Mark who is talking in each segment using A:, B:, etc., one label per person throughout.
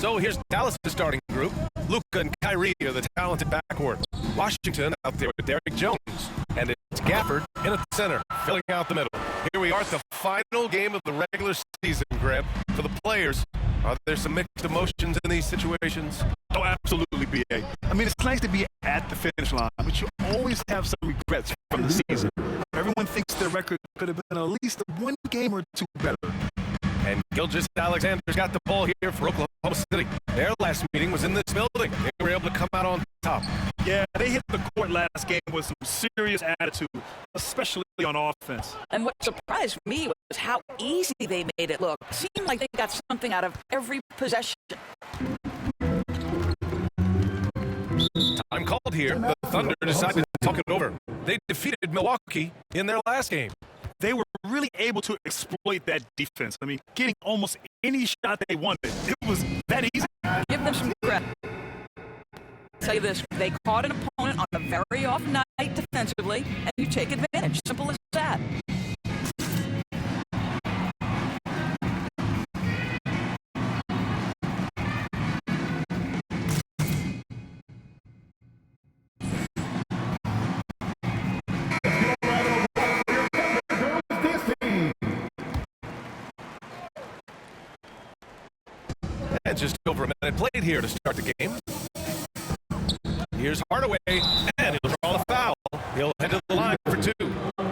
A: So here's Dallas' starting group. Luka and Kyrie are the talented backcourt. Washington out there with Derrick Jones. And it's Gafford in at the center, filling out the middle. Here we are at the final game of the regular season, Greg. For the players, are there some mixed emotions in these situations?
B: Oh, absolutely, B.A. I mean, it's nice to be at the finish line, but you always have some regrets from the season. Everyone thinks their record could have been at least one game or two better.
A: And Gilgeous-Alexander's got the ball here for Oklahoma City. Their last meeting was in this building. They were able to come out on top.
B: Yeah, they hit the court last game with some serious attitude, especially on offense.
C: And what surprised me was how easy they made it look. It seemed like they got something out of every possession.
A: Time called here. The Thunder decided to talk it over. They defeated Milwaukee in their last game.
B: They were really able to exploit that defense. I mean, getting almost any shot they wanted. It was that easy.
C: Give them some credit. Tell you this, they caught an opponent on a very off night defensively, and you take advantage. Simple as that.
A: And just over a minute played here to start the game. Here's Hardaway, and he'll draw the foul. He'll head to the line for two.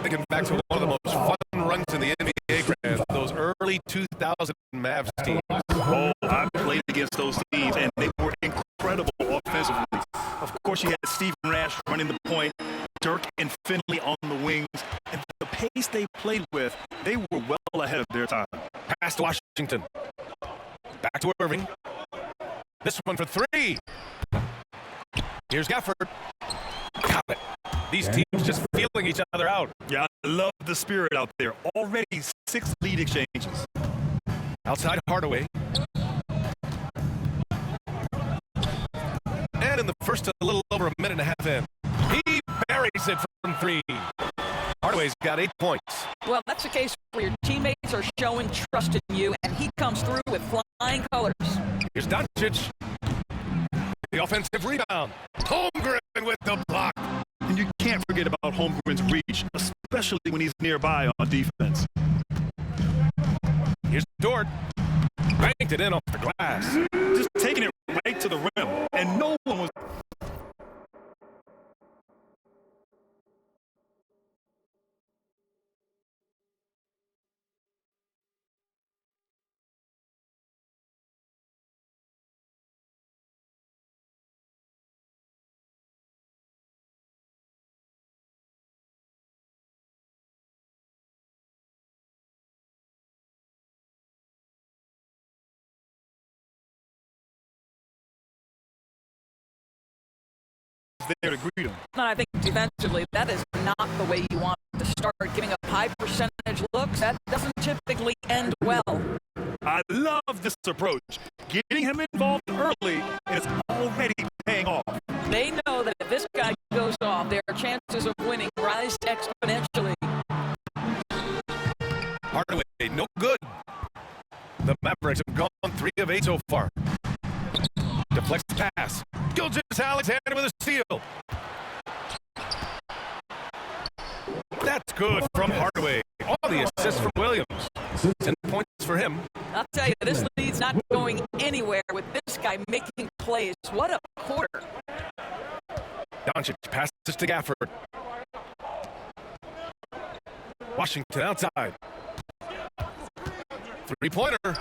A: Thinking back to one of the most fun runs in the NBA, Grant, those early 2000 Mavs teams.
B: Oh, I played against those teams, and they were incredible offensively. Of course, you had Steve Nash running the point, Dirk and Finley on the wings, and the pace they played with, they were well ahead of their time.
A: Pass to Washington. Back to Irving. This one for three. Here's Gafford. Got it. These teams just feeling each other out.
B: Yeah, I love the spirit out there. Already 6 lead exchanges.
A: Outside Hardaway. And in the first, a little over a minute and a half in, he buries it from three. Hardaway's got 8 points.
C: Well, that's a case where your teammates are showing trust in you, and he comes through with flying colors.
A: Here's Doncic. The offensive rebound. Holmgren with the block.
B: And you can't forget about Holmgren's reach, especially when he's nearby on defense.
A: Here's Dort. Banked it in off the glass.
B: Just taking it right to the rim, and no one was... there to greet him.
C: And I think defensively, that is not the way you want to start giving up high percentage looks. That doesn't typically end well.
B: I love this approach. Getting him involved early is already paying off.
C: They know that if this guy goes off, their chances of winning rise exponentially.
A: Hardaway, no good. The Mavericks have gone 3 of 8 so far. Deflects pass. Gilgeous-Alexander with a steal. That's good from Hardaway. All the assists from Williams. 10 points for him.
C: I'll tell you, this lead's not going anywhere with this guy making plays. What a quarter.
A: Doncic passes to Gafford. Washington outside. Three-pointer.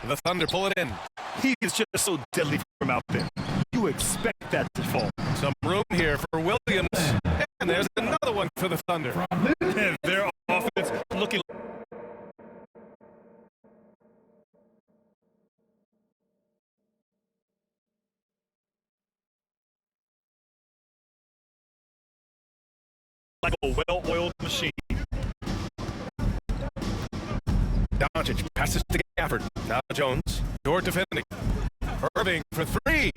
A: The Thunder pull it in.
B: He is just so deadly from out there. You expect that to fall.
A: Some room here for Williams. And there's another one for the Thunder.
B: And their offense looking like a well-oiled machine.
A: Doncic passes to Gafford. Now Jones. Dort defending. Irving for three.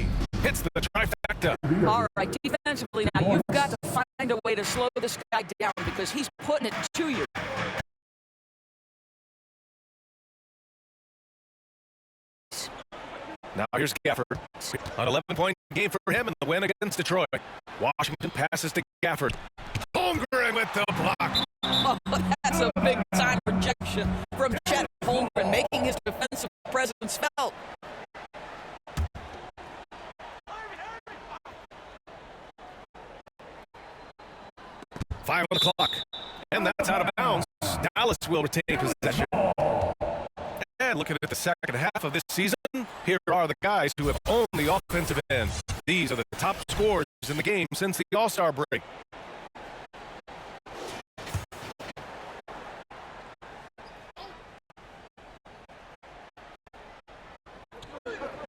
A: Hits the trifecta.
C: All right, defensively now, you've got to find a way to slow this guy down because he's putting it to you.
A: Now here's Gafford. An 11-point game for him in the win against Detroit. Washington passes to Gafford. Holmgren with the block.
C: Oh, that's a big time rejection from Chet Holmgren, making his defensive presence felt.
A: Five on the clock, and that's out of bounds. Dallas will retain possession. And looking at the second half of this season, here are the guys who have owned the offensive end. These are the top scorers in the game since the All-Star break.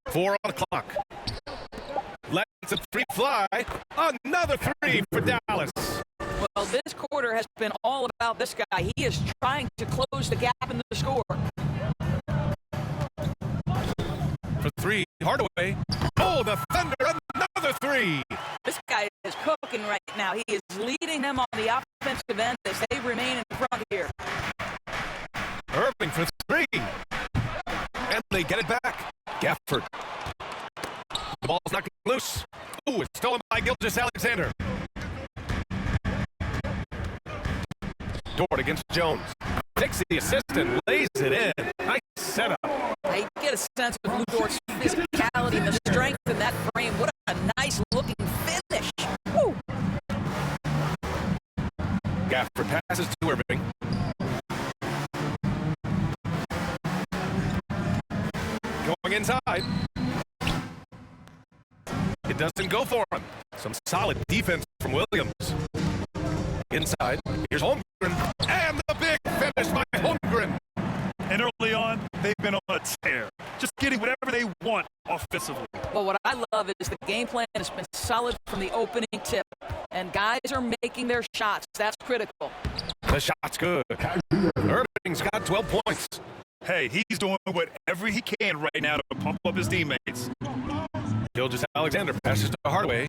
A: Four on the clock. Lets a three fly. Another three for Dallas.
C: Well, this quarter has been all about this guy. He is trying to close the gap in the score.
A: For three, Hardaway. Oh, the Thunder, another three.
C: This guy is cooking right now. He is leading them on the offensive end as they remain in front here.
A: Irving for three. And they get it back. Gafford. The ball's knocking loose. Ooh, it's stolen by Gilgeous-Alexander. Dort against Jones. Takes the assist and lays it in. Nice setup.
C: I get a sense of Lou Dort's physicality and the strength in that frame. What a nice looking finish. Woo.
A: Gafford passes to Irving. Going inside. It doesn't go for him. Some solid defense from Williams. Inside, here's Holmgren, and the big finish by Holmgren.
B: And early on, they've been on a tear, just getting whatever they want offensively.
C: Well, what I love is the game plan has been solid from the opening tip, and guys are making their shots. That's critical.
A: The shot's good. Irving's got 12 points.
B: Hey, he's doing whatever he can right now to pump up his teammates.
A: Gilgeous-Alexander passes to Hardaway.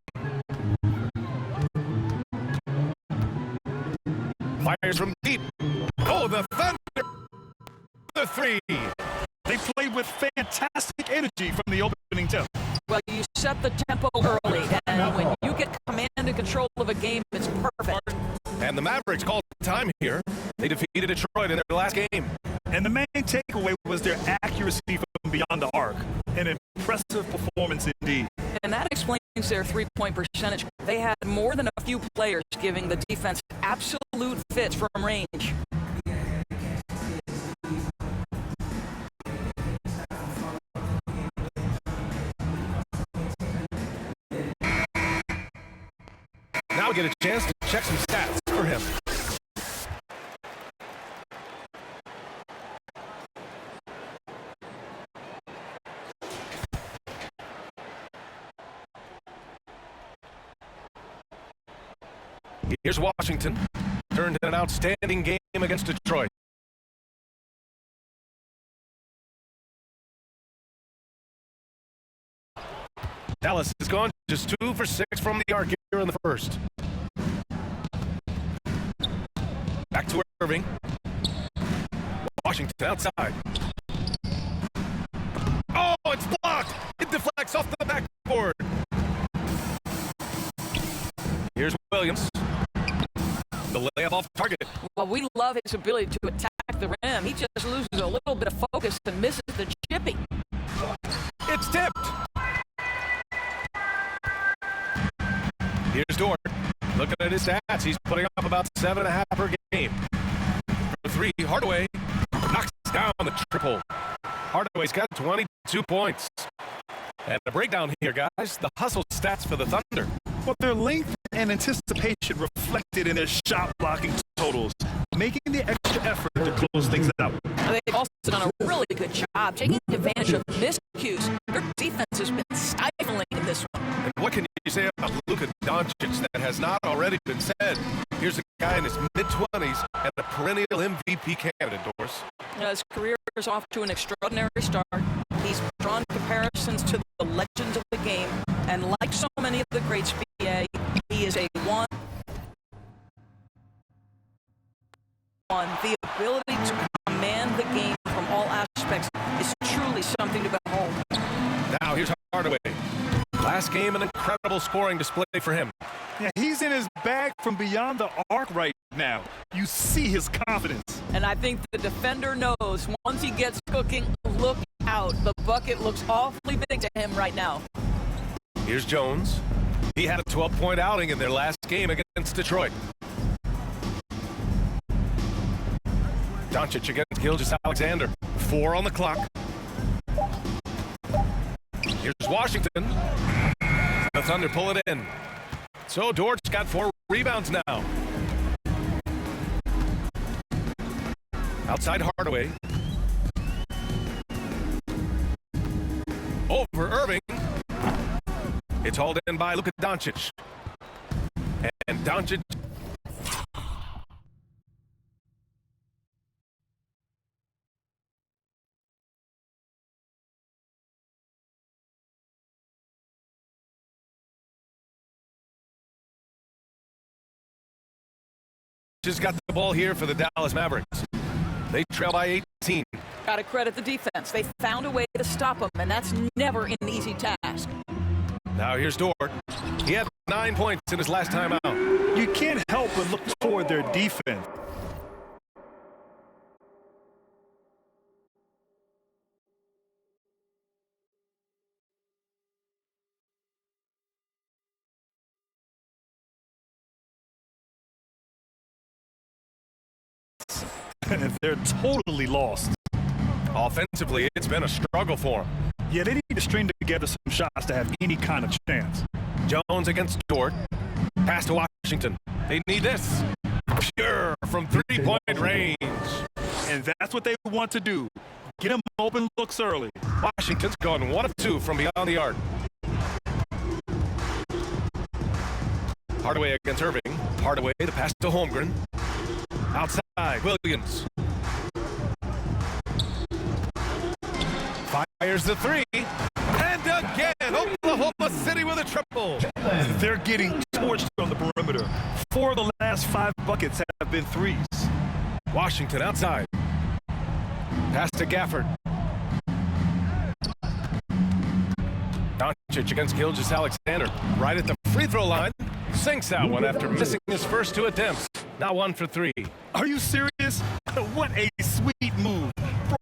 A: Fires from deep. Oh, the Thunder. The three.
B: They played with fantastic energy from the opening tip.
C: Well, you set the tempo early, and when you get command and control of a game, it's perfect.
A: And the Mavericks called time here. They defeated Detroit in their last game.
B: And the main takeaway was their accuracy from beyond the arc. An impressive performance indeed.
C: And that explains their three-point percentage. They had more than a few players giving the defense absolute fits from range.
A: Now we get a chance to check some stats for him. Here's Washington. Turned in an outstanding game against Detroit. Dallas has gone just 2 for 6 from the arc here in the first. Back to Irving. Washington outside. Oh, it's blocked. It deflects off the backboard. Here's Williams. The layup off target.
C: Well, we love his ability to attack the rim. He just loses a little bit of focus and misses the chipping.
A: It's tipped. Here's Dort. Looking at his stats, he's putting up about 7.5 per game. For three, Hardaway knocks down the triple. Hardaway's got 22 points. And the breakdown here, guys, the hustle stats for the Thunder.
B: Well, their length and anticipation reflected in their shot blocking totals, making the extra effort to close things out.
C: They've also done a really good job taking advantage of miscues. Their defense has been stifling in this one.
A: And what can you say about Luka Doncic that has not already been said? Here's a guy in his mid-20s and a perennial MVP candidate, Doris.
C: His career is off to an extraordinary start. He's drawn comparisons to the legends of the game, and like so many of the greats, BA, he is a one. The ability to command the game from all aspects is truly something to behold.
A: Now last game, an incredible scoring display for him.
B: Yeah, he's in his bag from beyond the arc right now. You see his confidence.
C: And I think the defender knows once he gets cooking, look out. The bucket looks awfully big to him right now.
A: Here's Jones. He had a 12-point outing in their last game against Detroit. Doncic against Gilgeous-Alexander. 4 on the clock. Here's Washington. The Thunder pull it in. So Dort's got 4 rebounds now. Outside Hardaway. Over Irving. It's hauled in by Luka Doncic. And Doncic just got the ball here for the Dallas Mavericks. They trail by 18.
C: Got to credit the defense. They found a way to stop him, and that's never an easy task.
A: Now here's Dort. He had 9 points in his last time out.
B: You can't help but look toward their defense. They're totally lost.
A: Offensively, it's been a struggle for him.
B: Yeah, they need to string together some shots to have any kind of chance.
A: Jones against Dort. Pass to Washington. They need this. Pure from 3-point range.
B: And that's what they want to do. Get them open looks early.
A: Washington's going 1 of 2 from beyond the arc. Hardaway against Irving. Hardaway the pass to Holmgren. Outside, Williams. Fires the 3. And again, Oklahoma City with a triple.
B: They're getting torched on the perimeter. 4 of the last 5 buckets have been threes.
A: Washington outside. Pass to Gafford. Doncic against Gilgeous-Alexander. Right at the free throw line. Sinks that one after missing his first 2 attempts. Now 1 for 3.
B: Are you serious? What a sweet move.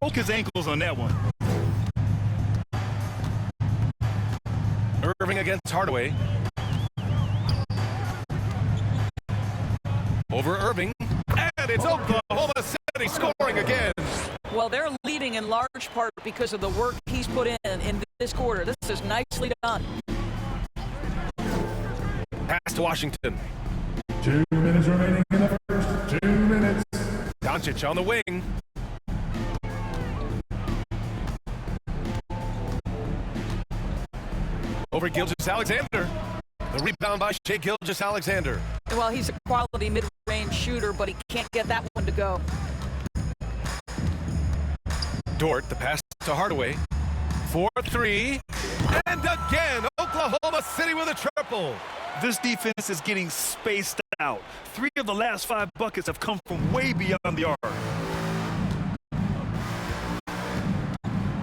B: Broke his ankles on that one.
A: Irving against Hardaway. Over Irving. And it's Oklahoma City scoring again.
C: Well, they're leading in large part because of the work he's put in this quarter. This is nicely done.
A: Pass to Washington.
D: 2 minutes remaining in the first. 2 minutes.
A: Doncic on the wing. Over Gilgeous-Alexander. The rebound by Shai Gilgeous-Alexander.
C: Well, he's a quality mid-range shooter, but he can't get that one to go.
A: Dort, the pass to Hardaway. 4-3. And again, Oklahoma City with a triple.
B: This defense is getting spaced out. 3 of the last 5 buckets have come from way beyond the arc.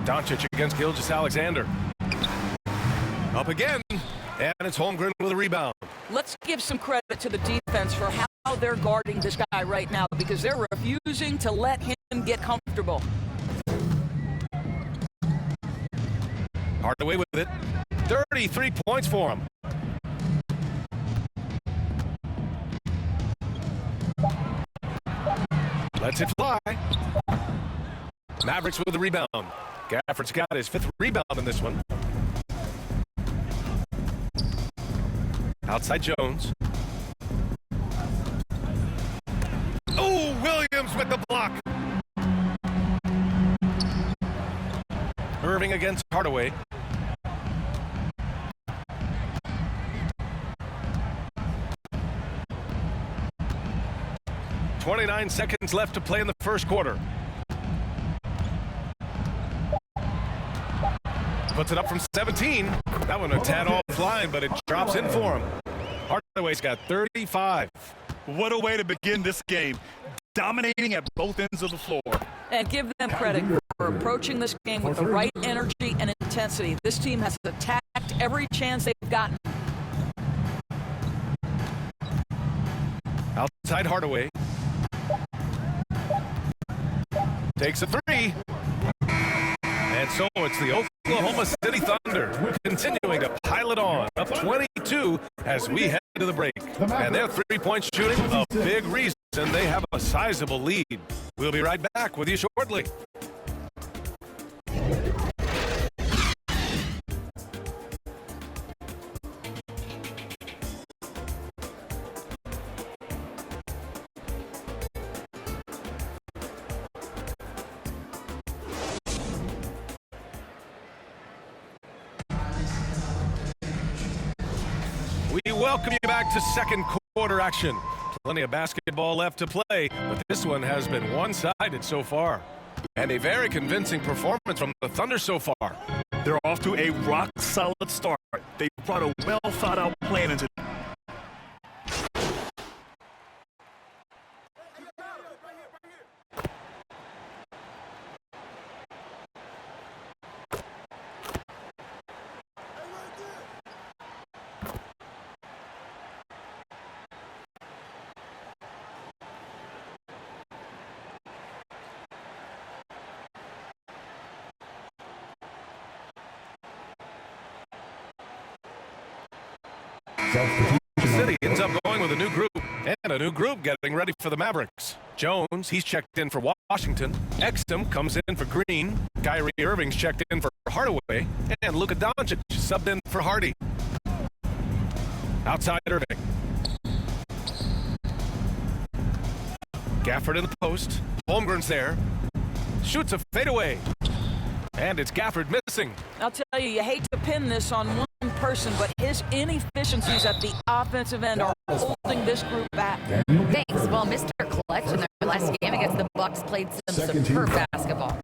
A: Doncic against Gilgeous-Alexander. Up again, and it's Holmgren with a rebound.
C: Let's give some credit to the defense for how they're guarding this guy right now because they're refusing to let him get comfortable.
A: Hardaway with it. 33 points for him. Lets it fly. Mavericks with the rebound. Gafford's got his 5th rebound in this one. Outside Jones. Oh, Williams with the block. Irving against Hardaway. .29 seconds left to play in the first quarter. Puts it up from 17. That one a tad offline, but it drops in for him. Hardaway's got 35.
B: What a way to begin this game. Dominating at both ends of the floor.
C: And give them credit for approaching this game with the right energy and intensity. This team has attacked every chance they've gotten.
A: Outside Hardaway. Takes a three. And so it's the Oklahoma City Thunder continuing to pile it on, up 22 as we head to the break. And their three-point shooting, a big reason they have a sizable lead. We'll be right back with you shortly. We welcome you back to second quarter action. Plenty of basketball left to play, but this one has been one-sided so far. And a very convincing performance from the Thunder so far.
B: They're off to a rock-solid start. They brought a well-thought-out plan into
A: City ends up going with a new group, and a new group getting ready for the Mavericks. Jones, he's checked in for Washington. Exum comes in for Green. Kyrie Irving's checked in for Hardaway. And Luka Doncic subbed in for Hardy. Outside Irving. Gafford in the post. Holmgren's there. Shoots a fadeaway. And it's Gafford missing.
C: I'll tell you, you hate to pin this on one person, but his inefficiencies at the offensive end are holding this group back.
E: Thanks. Well, Mr. Clutch in their last game against the Bucks played some superb basketball.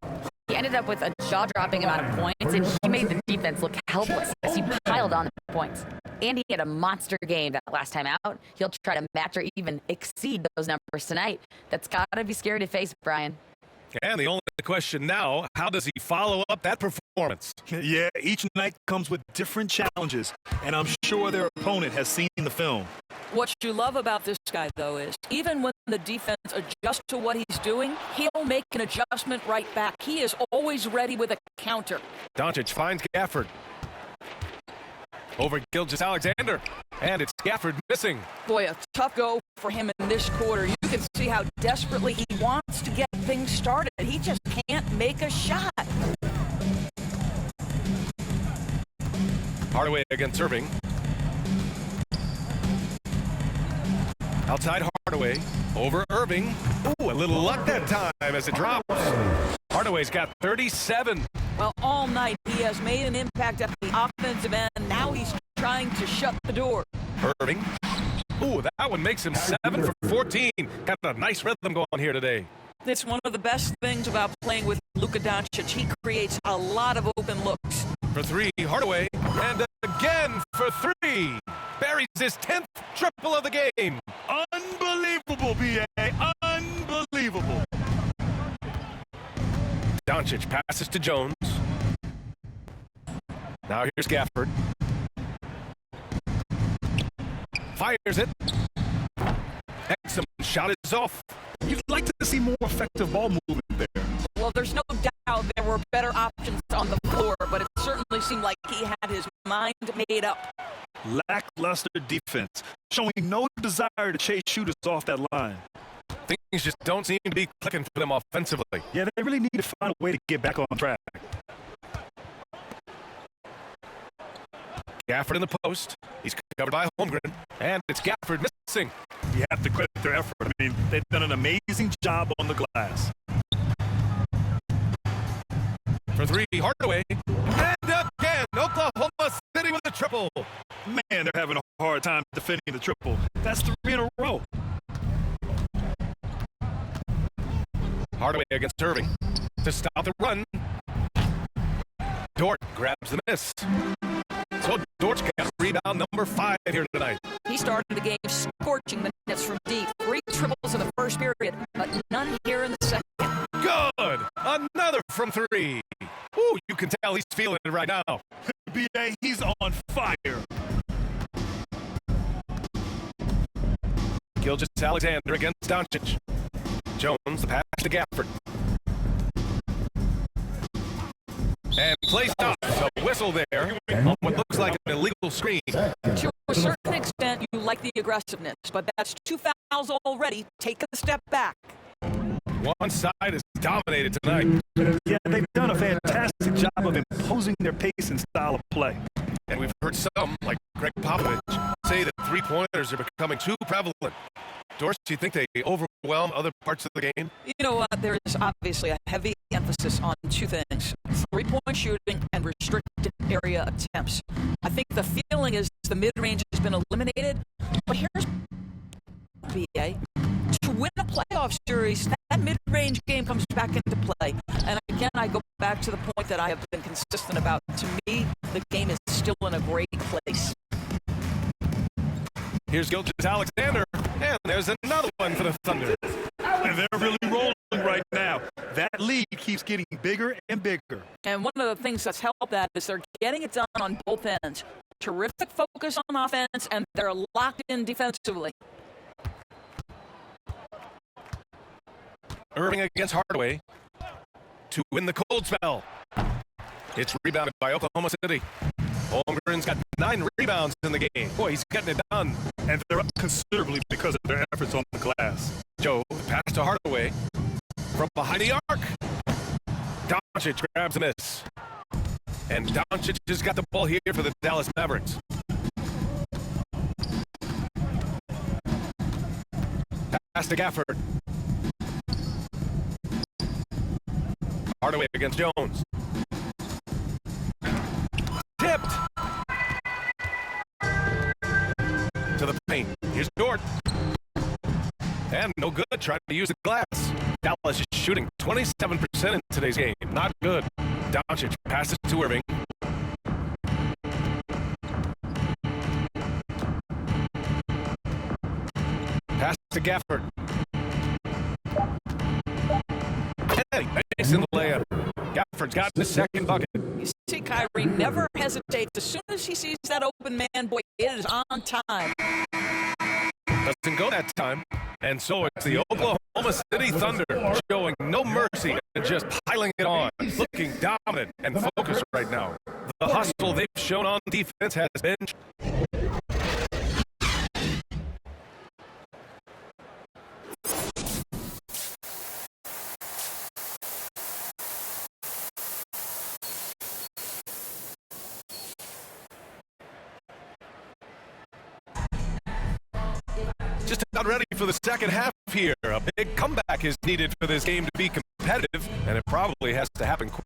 E: He ended up with a jaw-dropping amount of points, and he made the defense look helpless as he piled on the points. And he had a monster game that last time out. He'll try to match or even exceed those numbers tonight. That's got to be scary to face, Brian.
A: And the only question now, how does he follow up that performance?
B: Yeah, each night comes with different challenges, and I'm sure their opponent has seen the film.
C: What you love about this guy, though, is even when the defense adjusts to what he's doing, he'll make an adjustment right back. He is always ready with a counter.
A: Doncic finds Gafford. Over Gilgeous-Alexander. And it's Gafford missing.
C: Boy, a tough go for him in this quarter. You can see how desperately he wants to get things started. He just can't make a shot.
A: Hardaway against Irving. Outside Hardaway. Over Irving. Ooh, a little luck that time as it drops. Hardaway's got 37.
C: Well, all night he has made an impact at the offensive end. Now he's trying to shut the door.
A: Irving. Ooh, that one makes him 7 for 14. Got a nice rhythm going here today.
C: It's one of the best things about playing with Luka Doncic. He creates a lot of open looks.
A: For three, Hardaway. And again for three. Buries his 10th triple of the game.
B: Unbelievable, B.A. Unbelievable.
A: Doncic passes to Jones. Now here's Gafford. Fires it. Exum shot is off.
B: You'd like to see more effective ball movement there.
C: Well, there's no doubt there were better options on the floor, but it certainly seemed like he had his mind made up.
B: Lackluster defense, showing no desire to chase shooters off that line.
A: Things just don't seem to be clicking for them offensively.
B: Yeah, they really need to find a way to get back on track.
A: Gafford in the post. He's covered by Holmgren. And it's Gafford missing.
B: You have to credit their effort. I mean, they've done an amazing job on the glass.
A: For three, Hardaway. And again, Oklahoma City with a triple.
B: Man, they're having a hard time defending the triple. That's 3 in a row.
A: Hardaway against Irving. To stop the run. Dort grabs the miss. So Dort's got rebound number 5 here tonight.
C: He started the game scorching the nets from deep. 3 triples in the first period, but none here in the second.
A: Good! Another from 3. Ooh, you can tell he's feeling it right now.
B: B.A., he's on
A: Gilgeous-Alexander against Doncic. Jones, the pass to Gafford. And placed off. A whistle there on what looks like an illegal screen.
C: To a certain extent, you like the aggressiveness, but that's 2 fouls already. Take a step back.
A: One side is dominated tonight.
B: Yeah, they've done a fantastic job of imposing their pace and style of play.
A: And we've heard some, like Greg Popovich, say that three-pointers are becoming too prevalent. Dorsey, do you think they overwhelm other parts of the game?
C: You know what? There is obviously a heavy emphasis on two things: three-point shooting and restricted area attempts. I think the feeling is the mid-range has been eliminated, but here's BA. To win a playoff series, that mid-range game comes back into play. And again, I go back to the point that I have been consistent about. To me, the game is still in a great place.
A: Here's Gilgeous-Alexander, and there's another one for the Thunder.
B: And they're really rolling right now. That lead keeps getting bigger and bigger.
C: And one of the things that's helped that is they're getting it done on both ends. Terrific focus on offense, and they're locked in defensively.
A: Irving against Hardaway to win the cold spell. It's rebounded by Oklahoma City. Holmgren's got 9 rebounds in the game. Boy, he's getting it done.
B: And they're up considerably because of their efforts on the glass.
A: Joe, pass to Hardaway from behind the arc. Doncic grabs a miss. And Doncic has got the ball here for the Dallas Mavericks. Pass to Gafford. Hardaway against Jones. Tipped. To the paint. Here's Dort. And no good trying to use the glass. Dallas is shooting 27% in today's game. Not good. Doncic passes to Irving. Pass to Gafford. Hey, Mason layup. Gafford's got the second bucket.
C: You see, Kyrie never hesitates. As soon as he sees that open man, boy, it is on time.
A: Doesn't go that time. And so it's the Oklahoma City Thunder showing no mercy and just piling it on, looking dominant and focused right now. The hustle they've shown on defense has been just about ready for the second half here. A big comeback is needed for this game to be competitive, and it probably has to happen quick.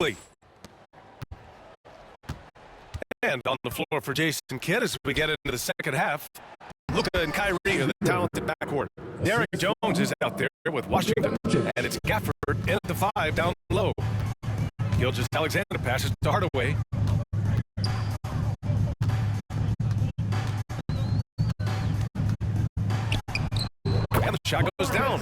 A: quickly. And on the floor for Jason Kidd as we get into the second half. Luka and Kyrie are the talented backcourt. Derek Jones is out there with Washington. And it's Gafford in at the 5 down low. Gilgeous-Alexander passes to Hardaway. And the shot goes down.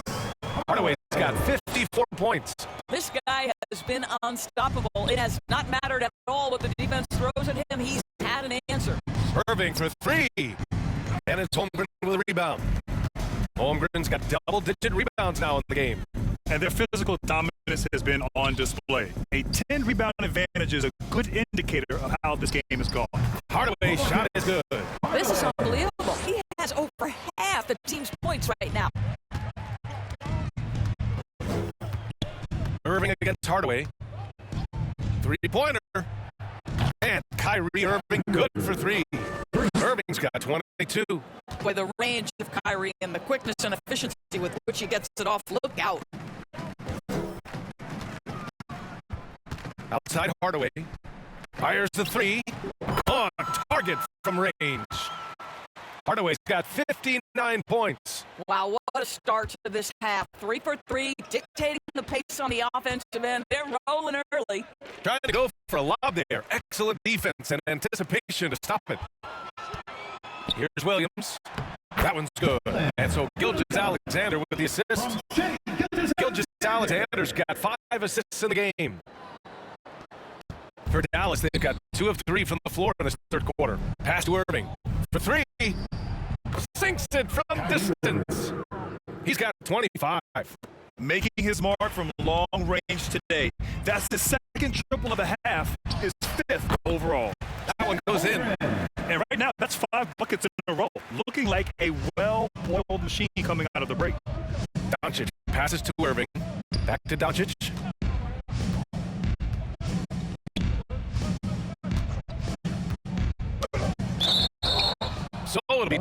A: Hardaway's got 54 points.
C: This guy has been unstoppable. It has not mattered at all what the defense throws at him. He's had an answer.
A: Irving for 3. And it's Holmgren with a rebound. Holmgren's got double-digit rebounds now in the game.
B: And their physical dominance has been on display. A 10-rebound advantage is a good indicator of how this game is gone.
A: Hardaway's shot is good.
C: This is unbelievable. He has over half the team's points right now.
A: Irving against Hardaway. Three-pointer. And Kyrie Irving good for 3. Irving's got 22.
C: Boy, the range of Kyrie and the quickness and efficiency with which he gets it off. Look out.
A: Outside Hardaway. Fires the 3. On target from range. Hardaway's got 59 points.
C: Wow, what a start to this half. 3 for 3, dictating the pace on the offensive end. They're rolling early.
A: Trying to go for a lob there. Excellent defense and anticipation to stop it. Here's Williams. That one's good. And so Gilgeous-Alexander with the assist. Gilgeous-Alexander's got 5 assists in the game. For Dallas, they've got 2 of 3 from the floor in this third quarter. Pass to Irving. For 3. Sinks it from distance. He's got 25.
B: Making his mark from long range today. That's the second triple of the half, his 5th overall.
A: That one goes in.
B: And right now, that's 5 buckets in a row. Looking like a well-oiled machine coming out of the break.
A: Doncic passes to Irving. Back to Doncic. So it'll be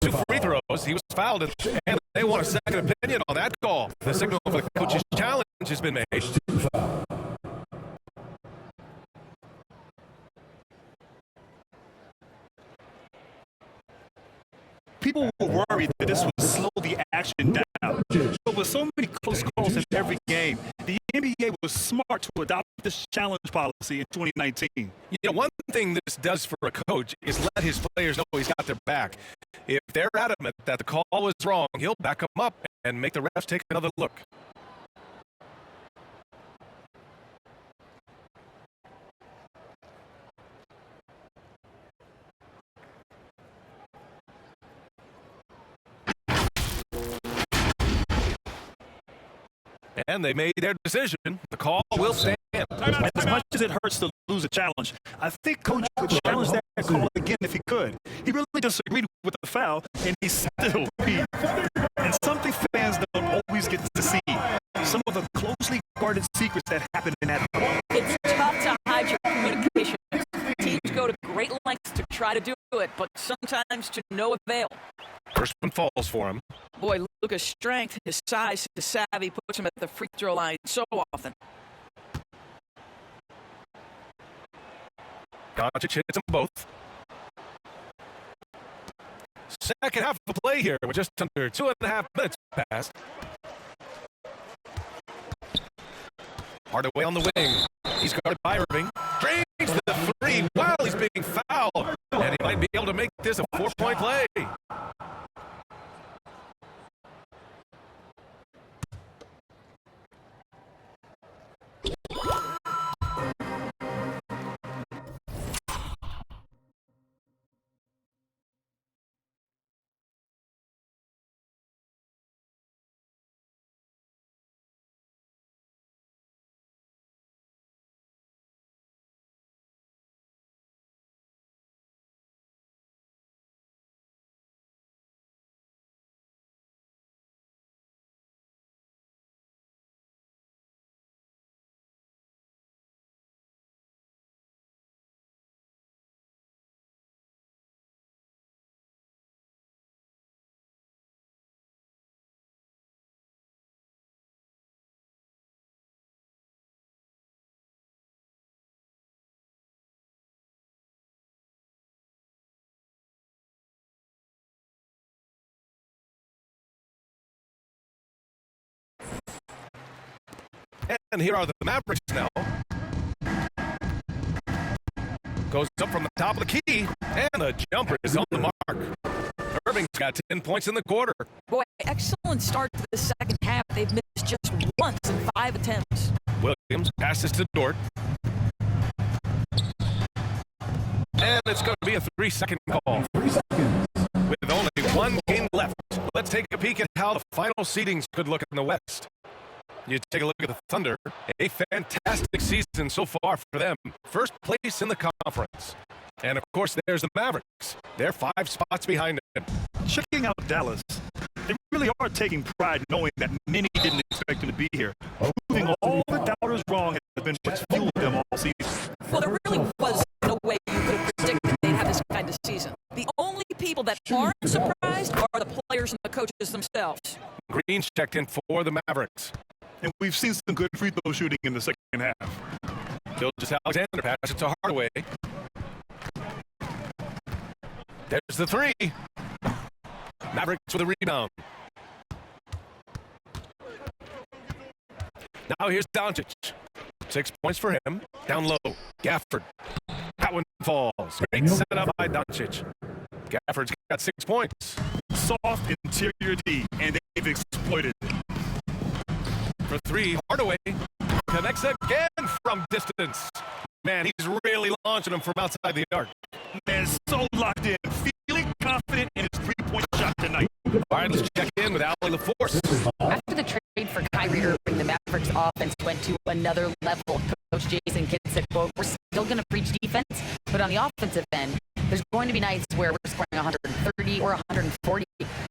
A: two free throws. He was fouled, and they want a second opinion on that call. The signal for the coach's challenge has been made.
B: People were worried that this would slow the action down. But with so many close calls in every game, the NBA was smart to adopt this challenge policy in 2019.
A: You know, one thing this does for a coach is let his players know he's got their back. If they're adamant that the call was wrong, he'll back them up and make the refs take another look. And they made their decision. The call will stand.
B: As much as it hurts to lose a challenge, I think Coach would challenge that call again if he could. He really disagreed with the foul, and he still beat. And something fans don't always get to see. Some of the closely guarded secrets that happen in that ball.
C: It's tough to hide your communication. Teams go to great lengths to try to do it, but sometimes to no avail.
A: First one falls for him.
C: Boy, Luka's strength, his size, his savvy puts him at the free throw line so often.
A: Doncic hits them both. Second half of play here with just under 2.5 minutes passed. Hardaway on the wing. He's guarded by Irving. Drains the three while he's being fouled. And he might be able to make this a 4-point play. And here are the Mavericks now. Goes up from the top of the key, and the jumper is on the mark. Irving's got 10 points in the quarter.
C: Boy, excellent start to the second half. They've missed just once in 5 attempts.
A: Williams passes to Dort. And it's going to be a 3-second call.
D: 3 seconds.
A: With only 1 game left, let's take a peek at how the final seedings could look in the West. You take a look at the Thunder, a fantastic season so far for them. First place in the conference. And of course, there's the Mavericks. They're 5 spots behind them.
B: Checking out Dallas, they really are taking pride knowing that many didn't expect them to be here. Proving all the doubters wrong has been what's fueled them all season.
C: Well, there really was no way you could have predicted they'd have this kind of season. The only people that aren't surprised are the players and the coaches themselves.
A: Green checked in for the Mavericks.
B: And we've seen some good free throw shooting in the second half.
A: Gilgeous-Alexander passes to Hardaway. There's the 3. Mavericks with a rebound. Now here's Doncic. 6 points for him. Down low. Gafford. That one falls. Great setup by Doncic. Gafford's got 6 points.
B: Soft interior D, and they've exploited it.
A: For 3, Hardaway connects again from distance. Man, he's really launching them from outside the arc.
B: Man, so locked in, feeling confident in his three-point shot tonight.
A: All right, let's check in with Allie LaForce.
E: After the trade for Kyrie Irving, the Mavericks offense went to another level. Coach Jason Kidd said, quote, "We're still going to preach defense, but on the offensive end, there's going to be nights where we're scoring 130 or 140.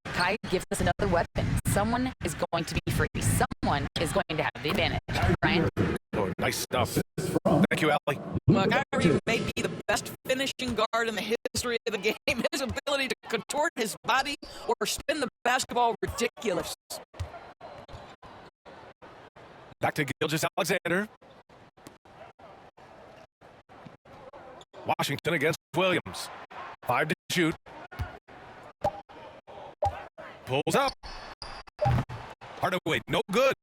E: Kai gives us another weapon. Someone is going to be free. Someone is going to have the advantage." Brian?
A: Oh, nice stuff. Thank you, Allie.
C: Well, Kyrie may be the best finishing guard in the history of the game. His ability to contort his body or spin the basketball, ridiculous.
A: Back to Gilgeous-Alexander. Washington against Williams. 5 to shoot. Pulls up. Hardaway, no good.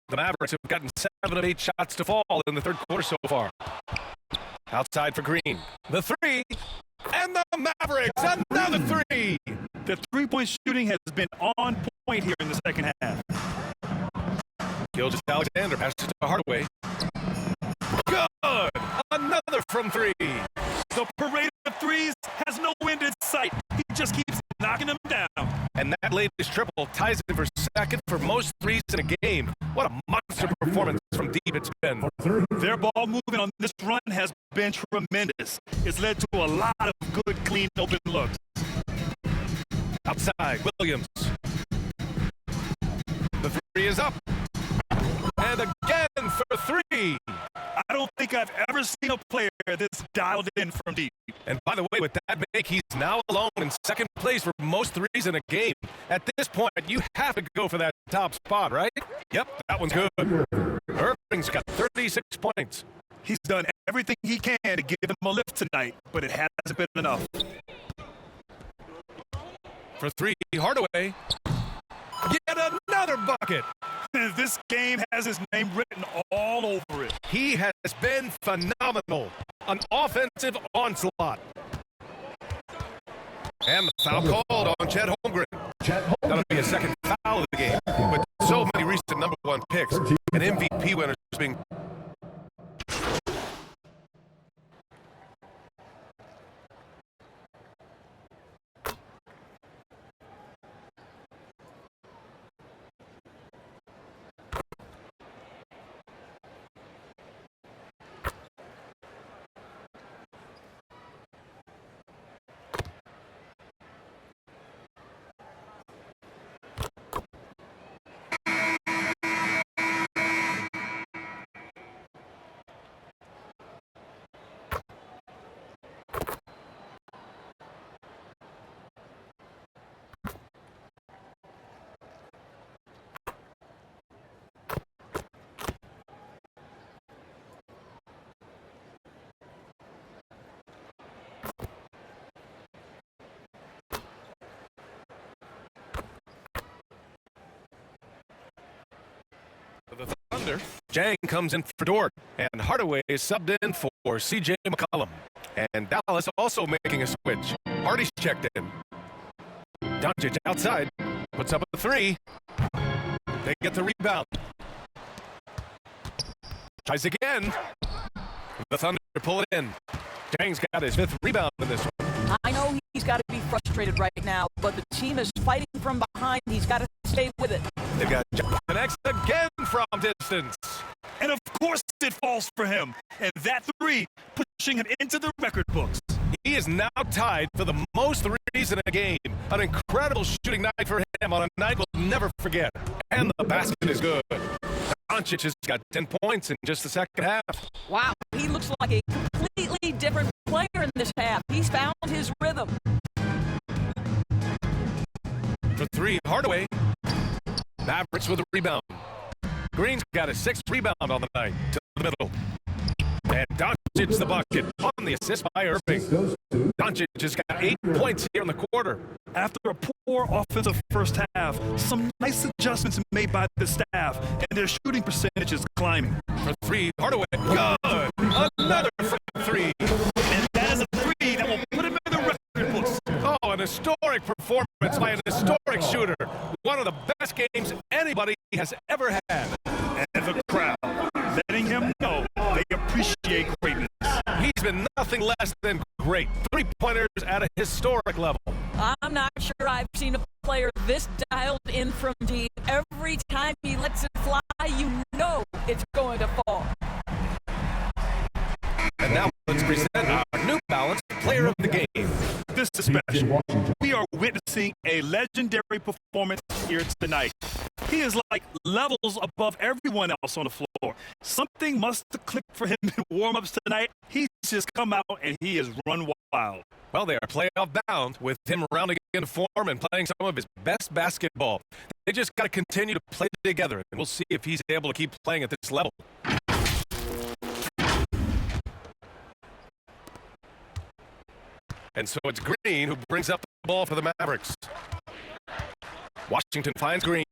A: The Mavericks have gotten 7 of 8 shots to fall in the third quarter so far. Outside for Green. The 3. And the Mavericks, another 3.
B: The three-point shooting has been on point here in the second half.
A: Gilgeous-Alexander passes to Hardaway. Good! Another from 3.
B: The parade of threes has no end in sight. He just keeps knocking them down.
A: And that latest triple ties him for second for most threes in a game. What a monster performance from deep it's been.
B: Their ball movement on this run has been tremendous. It's led to a lot of good, clean, open looks.
A: Outside, Williams. The 3 is up. And again for 3.
B: I don't think I've ever seen a player this dialed in from deep.
A: And by the way, with that make, he's now alone in second place for most threes in a game. At this point, you have to go for that top spot, right? Yep, that one's good. Irving's got 36 points.
B: He's done everything he can to give them a lift tonight, but it hasn't been enough.
A: For 3, Hardaway. Yet another bucket.
B: This game has his name written all over it.
A: He has been phenomenal. An offensive onslaught. And the foul called on Chet Holmgren. That'll be a second foul of the game. With so many recent number one picks and MVP winners being... For the Thunder, Jang comes in for Dort, and Hardaway is subbed in for C.J. McCollum. And Dallas also making a switch. Hardy's checked in. Doncic outside, puts up a three. They get the rebound. Tries again. The Thunder pull it in. Jang's got his fifth rebound in this one.
C: I know he's got to be frustrated right now, but the team is fighting from behind. He's got to stay with it.
A: They've got Jonathan X again from distance.
B: And of course it falls for him. And that three, pushing him into the record books.
A: He is now tied for the most threes in a game. An incredible shooting night for him on a night we'll never forget. And the basket is good. Doncic has got 10 points in just the second half.
C: Wow, he looks like a completely different player in this half. He's found his rhythm.
A: For three, Hardaway. Mavericks with a rebound. Green's got his sixth rebound on the night to the middle. And Doncic the bucket on the assist by Irving. Doncic has got 8 points here in the quarter.
B: After a poor offensive first half, some nice adjustments made by the staff, and their shooting percentage is climbing.
A: For three, Hardaway. Good. Another for three.
B: And that is a three that will put him in the record books.
A: Oh, an historic performance by an historic shooter. One of the best games anybody has ever had.
B: And the crowd letting him know they appreciate greatness.
A: He's been nothing less than great. Three-pointers at a historic level.
C: I'm not sure I've seen a player this dialed in from deep. Every time he lets it fly, you know it's going to fall.
A: And now let's present our New Balance Player of the Game.
B: This is special. We are witnessing a legendary performance here tonight. He is like levels above everyone else on the floor. Something must have clicked for him in warm-ups tonight. He's just come out and he has run wild.
A: Well, they are playoff bound with him rounding into form and playing some of his best basketball. They just got to continue to play together, and we'll see if he's able to keep playing at this level. And so it's Green who brings up the ball for the Mavericks. Washington finds Green.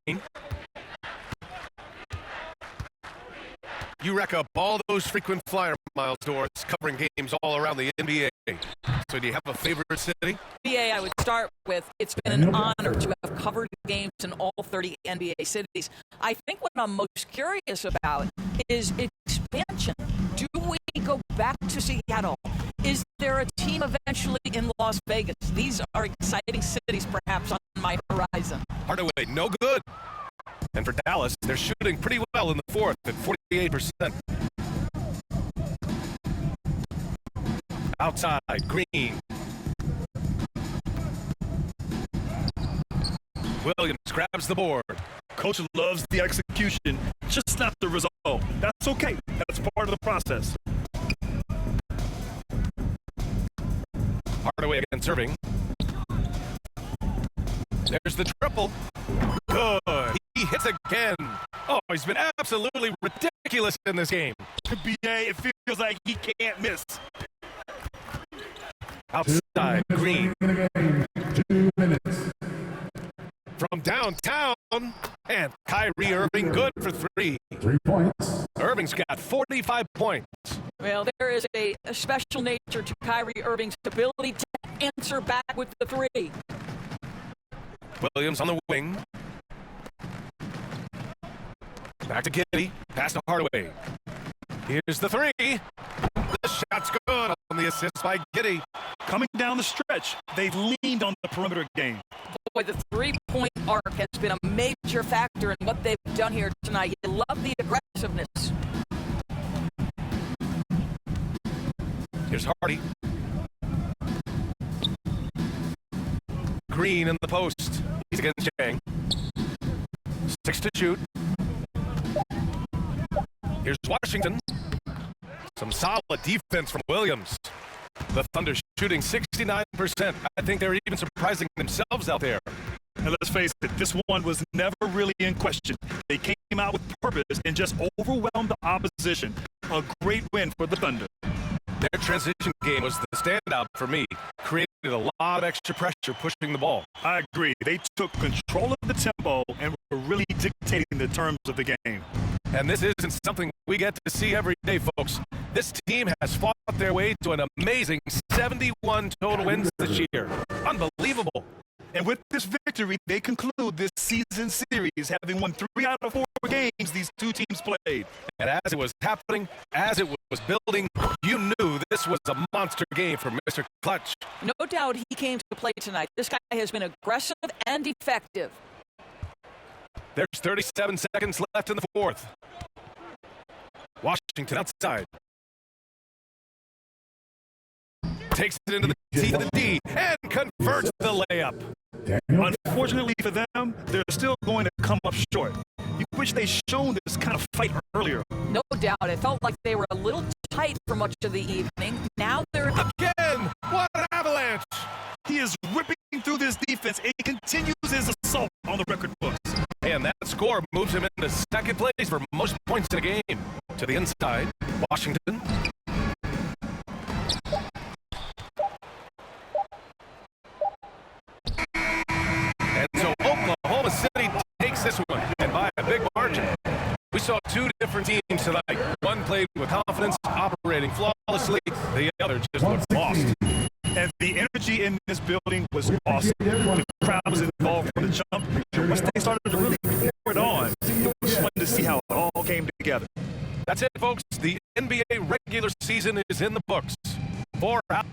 A: You rack up all those frequent flyer miles, Doris, covering games all around the NBA. So do you have a favorite city?
C: NBA, I would start with, it's been an honor to have covered games in all 30 NBA cities. I think what I'm most curious about is expansion. Do we go back to Seattle? Is there a team eventually in Las Vegas? These are exciting cities perhaps on my horizon.
A: Hardaway, no good. And for Dallas, they're shooting pretty well in the fourth at 48%. Outside, Green. Williams grabs the board.
B: Coach loves the execution, just not the result. That's okay. That's part of the process.
A: Hardaway again serving. There's the triple. Good. He hits again. Oh, he's been absolutely ridiculous in this game.
B: NBA, it feels like he can't miss.
A: Outside, Green.
D: 2 minutes.
A: From downtown. And Kyrie Irving good for three.
D: 3 points.
A: Irving Irving's got 45 points.
C: Well, there is a special nature to Kyrie Irving's ability to answer back with the three.
A: Williams on the wing. Back to Giddey. Pass to Hardaway. Here's the three. The shot's good on the assist by Giddey.
B: Coming down the stretch, they've leaned on the perimeter game.
C: Boy, the three-point arc has been a major factor in what they've done here tonight. You love the aggressiveness.
A: Here's Hardy. Green in the post. He's against Chang. 6 to shoot. Here's Washington. Some solid defense from Williams. The Thunder shooting 69%. I think they're even surprising themselves out there.
B: And let's face it, this one was never really in question. They came out with purpose and just overwhelmed the opposition. A great win for the Thunder.
A: Their transition game was the standout for me. Created a lot of extra pressure pushing the ball.
B: I agree. They took control of the tempo and were really dictating the terms of the game.
A: And this isn't something we get to see every day, folks. This team has fought their way to an amazing 71 total wins this year. Unbelievable.
B: And with this victory, they conclude this season series, having won 3 out of 4 games these two teams played.
A: And as it was happening, as it was building, you knew this was a monster game for Mr. Clutch.
C: No doubt he came to play tonight. This guy has been aggressive and effective.
A: There's 37 seconds left in the fourth. Washington outside. Takes it into the teeth of the D and converts the layup.
B: Unfortunately for them, they're still going to come up short. You wish they'd shown this kind of fight earlier.
C: No doubt. It felt like they were a little tight for much of the evening. Now they're...
A: Again! What an avalanche!
B: He is ripping through this defense and he continues his assault on the record books.
A: And that score moves him into second place for most points in a game. To the inside, Washington. And so Oklahoma City takes this one, and by a big margin. We saw two different teams tonight. One played with confidence, operating flawlessly. The other just looked lost.
B: And the energy in this building was awesome. The crowd was involved from the jump. Once they started to really pour it on, it was fun to see how it all came together.
A: That's it, folks. The NBA regular season is in the books. 4 out.